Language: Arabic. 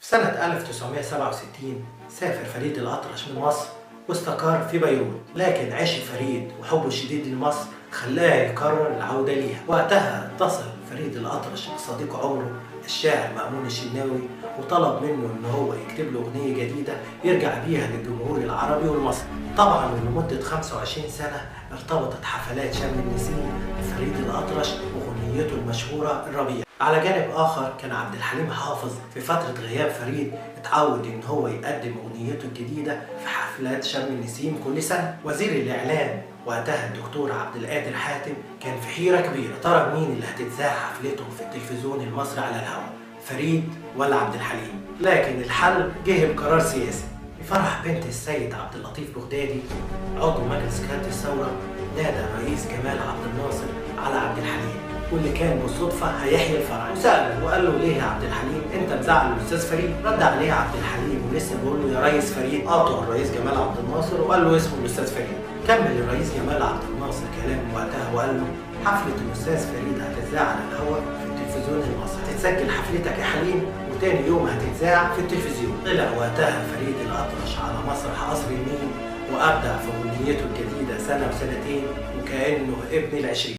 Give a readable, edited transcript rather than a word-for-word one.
في سنة 1967 سافر فريد الأطرش من مصر واستقر في بيروت، لكن عشق فريد وحبه الشديد لمصر خلاه يقرر العودة ليها. وقتها اتصل فريد الأطرش بصديق عمره الشاعر مأمون الشناوي وطلب منه إن هو يكتب له أغنية جديدة يرجع بيها للجمهور العربي والمصري. طبعا لمدة 25 سنة ارتبطت حفلات شم النسيم بفريد الأطرش وأغنيته المشهورة الربيع. على جانب آخر كان عبد الحليم حافظ في فترة غياب فريد اتعود إن هو يقدم أغنيته الجديدة في حفلات شم النسيم كل سنة. وزير الإعلام وقتها الدكتور عبد القادر حاتم كان في حيرة كبيرة، ترى مين اللي هتتذاع حفلته في التلفزيون المصري على الهواء، فريد ولا عبد الحليم؟ لكن الحل جه بقرار سياسي. في فرح بنت السيد عبد اللطيف بغدادي عضو مجلس قيادة الثورة نادى الرئيس جمال عبد الناصر على عبد الحليم، واللي كان بالصدفة هيحيي الفرح، وسأله وقال له ليه يا عبد الحليم انت مزعل الاستاذ فريد؟ رد عليه عبد الحليم ولسه بيقول له يا ريس فريد قاطع الرئيس جمال عبد الناصر وقال له اسمه الاستاذ فريد. كمل الرئيس جمال عبد الناصر كلامه وقتها وقال له حفلة الاستاذ فريد هتتذاع على الهواء في التلفزيون المصري، هتتسجل حفلتك يا حليم وتاني يوم هتتذاع في التلفزيون. طلع وقتها فريد الأطرش على مسرح قصر النيل وأبدع في أغنيته الجديدة سنة وسنتين وكأنه ابن العشرين.